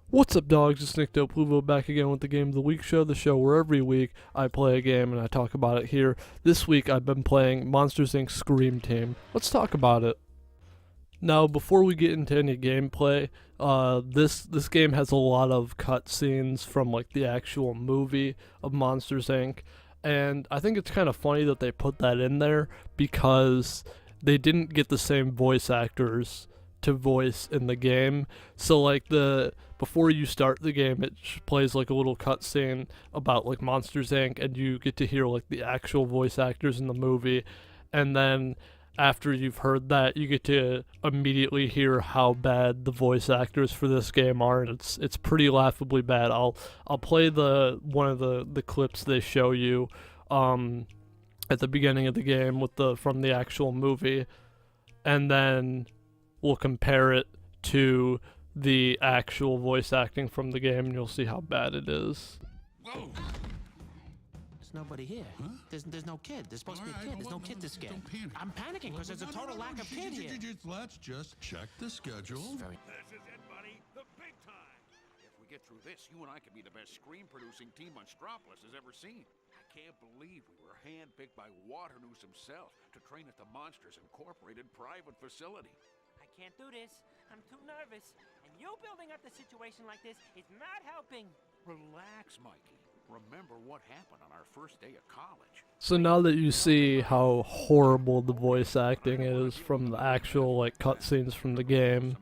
What's up, dogs? It's Nyctopluvo back again with the Game of the Week show, the show where every week I play a game and I talk about it here. This week I've been playing Monsters Inc. Scream Team. Let's talk about it. Now, before we get into any gameplay, this game has a lot of cutscenes from like the actual movie of Monsters Inc. And I think it's kind of funny that they put that in there because they didn't get the same voice actors to voice in the game. So like before you start the game, it plays like a little cutscene about like Monsters Inc. and you get to hear like the actual voice actors in the movie, and then after you've heard that, you get to immediately hear how bad the voice actors for this game are, and it's pretty laughably bad. I'll play one of the clips they show you at the beginning of the game from the actual movie, and then we'll compare it to the actual voice acting from the game, and you'll see how bad it is. Whoa! There's nobody here. Huh? There's no kid. There's supposed to be a kid. There's no kid to scare. Don't panic. I'm panicking because there's a total lack of kid here. Let's just check the schedule. This is it, buddy. The big time. If we get through this, you and I could be the best screen-producing team Monstropolis has ever seen. I can't believe we were handpicked by Waternoose himself to train at the Monsters Incorporated private facility. I can't do this. I'm too nervous. And you building up the situation like this is not helping. Relax, Mikey. Remember what happened on our first day of college. So now that you see how horrible the voice acting is from the actual like cutscenes from the game,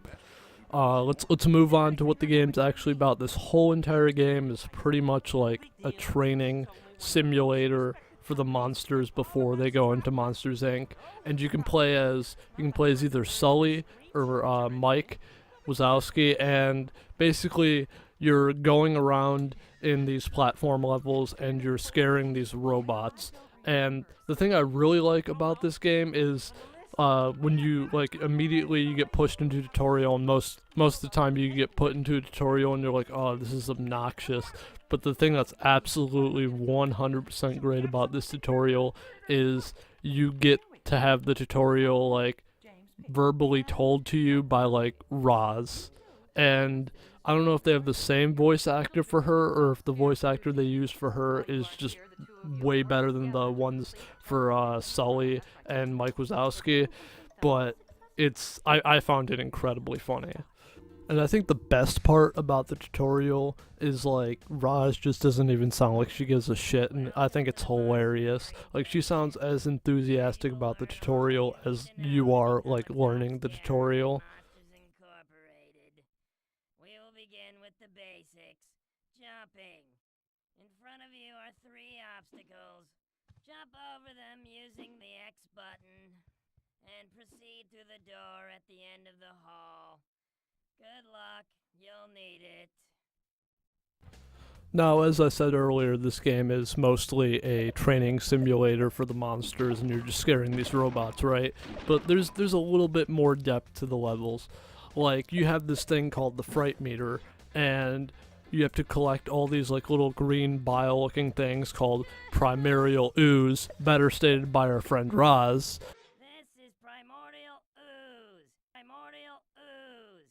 let's move on to what the game's actually about. This whole entire game is pretty much like a training simulator for the monsters before they go into Monsters Inc. And you can play as either Sully or Mike Wazowski, and basically you're going around in these platform levels and you're scaring these robots. And the thing I really like about this game is when you like immediately you get pushed into a tutorial, and most of the time you get put into a tutorial and you're like, oh, this is obnoxious. But the thing that's absolutely 100% great about this tutorial is you get to have the tutorial like verbally told to you by like Roz. And I don't know if they have the same voice actor for her or if the voice actor they use for her is just way better than the ones for Sully and Mike Wazowski, but I found it incredibly funny. And I think the best part about the tutorial is like Roz just doesn't even sound like she gives a shit, and I think it's hilarious. Like she sounds as enthusiastic about the tutorial as you are like learning the tutorial. We will begin with the basics. Jumping. In front of you are 3 obstacles. Jump over them using the X button and proceed through the door at the end of the hall. Good luck, you'll need it. Now, as I said earlier, this game is mostly a training simulator for the monsters, and you're just scaring these robots, right? But there's a little bit more depth to the levels. Like, you have this thing called the fright meter, and you have to collect all these like little green bile-looking things called primordial ooze, better stated by our friend Roz. This is primordial ooze. Primordial ooze.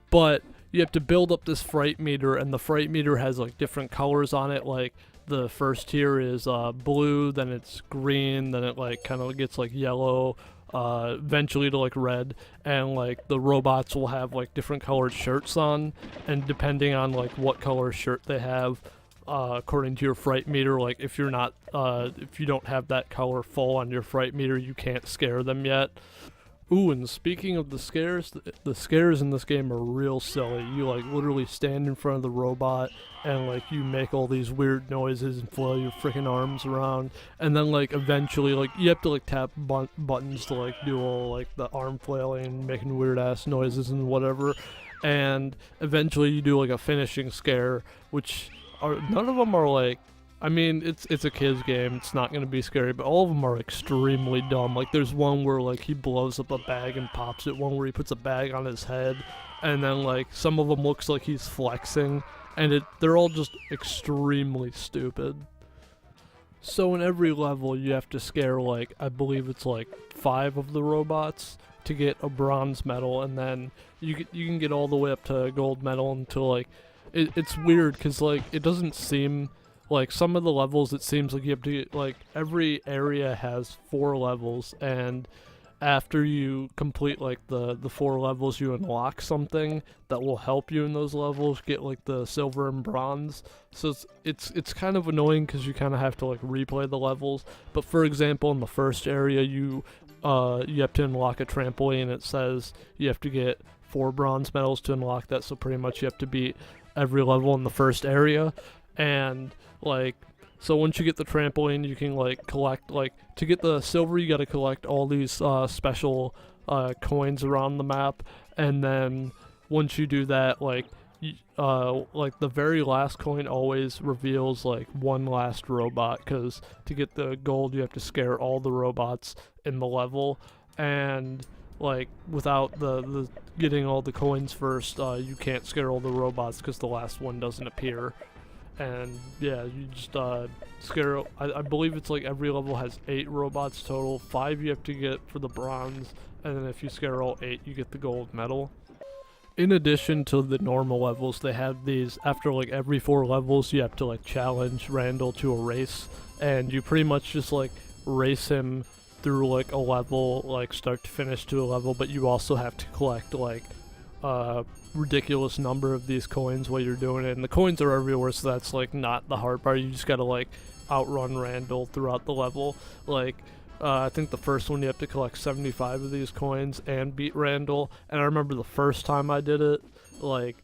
But you have to build up this fright meter, and the fright meter has like different colors on it. Like the first tier is blue, then it's green, then it like kind of gets like yellow, eventually to like red, and like the robots will have like different colored shirts on, and depending on like what color shirt they have, according to your fright meter, like if you don't have that color full on your fright meter, you can't scare them yet. Ooh, and speaking of the scares in this game are real silly. You like literally stand in front of the robot and like you make all these weird noises and flail your freaking arms around, and then like eventually like you have to like tap buttons to like do all like the arm flailing, making weird ass noises and whatever, and eventually you do like a finishing scare, which none of them are like, I mean, it's a kid's game, it's not going to be scary, but all of them are extremely dumb. Like, there's one where, like, he blows up a bag and pops it, one where he puts a bag on his head, and then, like, some of them looks like he's flexing, and they're all just extremely stupid. So in every level, you have to scare like I believe it's like 5 of the robots to get a bronze medal, and then you can get all the way up to a gold medal until like it's weird because like it doesn't seem like some of the levels. It seems like you have to get, like every area has 4 levels, and after you complete like the 4 levels, you unlock something that will help you in those levels get like the silver and bronze. So it's kind of annoying because you kind of have to like replay the levels. But for example, in the first area, you have to unlock a trampoline. It says you have to get 4 bronze medals to unlock that, so pretty much you have to beat every level in the first area. And like, so once you get the trampoline, you can like collect, like to get the silver, you got to collect all these special coins around the map. And then once you do that, like the very last coin always reveals like one last robot, because to get the gold you have to scare all the robots in the level. And like without the getting all the coins first, you can't scare all the robots because the last one doesn't appear. And yeah, you just scare, I believe it's like every level has 8 robots total. 5 you have to get for the bronze, and then if you scare all 8 you get the gold medal. In addition to the normal levels, they have these, after like every 4 levels you have to like challenge Randall to a race, and you pretty much just like race him through like a level, like start to finish to a level, but you also have to collect like ridiculous number of these coins while you're doing it, and the coins are everywhere, so that's like not the hard part. You just gotta like outrun Randall throughout the level. Like I think the first one you have to collect 75 of these coins and beat Randall. And I remember the first time I did it, like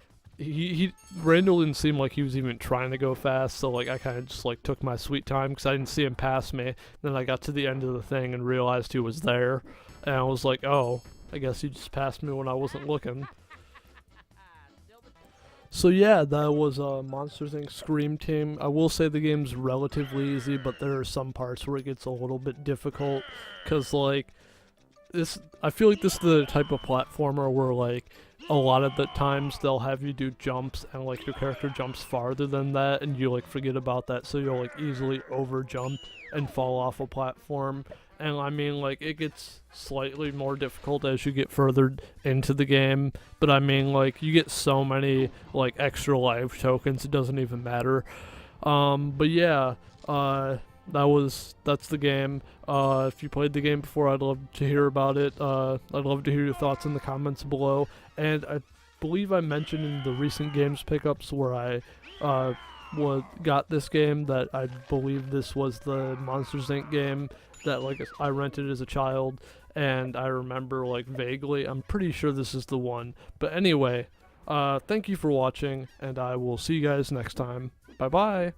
Randall didn't seem like he was even trying to go fast, so like I kind of just like took my sweet time because I didn't see him pass me. Then I got to the end of the thing and realized he was there, and I was like, oh, I guess he just passed me when I wasn't looking. So yeah, that was Monsters Inc. Scream Team. I will say the game's relatively easy, but there are some parts where it gets a little bit difficult, because like this, I feel like this is the type of platformer where like a lot of the times they'll have you do jumps, and like your character jumps farther than that, and you like forget about that, so you'll like easily over jump and fall off a platform. And I mean, like, it gets slightly more difficult as you get further into the game, but I mean, like, you get so many like extra life tokens, it doesn't even matter. But yeah, that's the game. If you played the game before, I'd love to hear about it. I'd love to hear your thoughts in the comments below. And I believe I mentioned in the recent games pickups where I got this game that I believe this was the Monsters Inc. game that like I rented as a child, and I remember like vaguely. I'm pretty sure this is the one. But anyway, thank you for watching, and I will see you guys next time. Bye bye.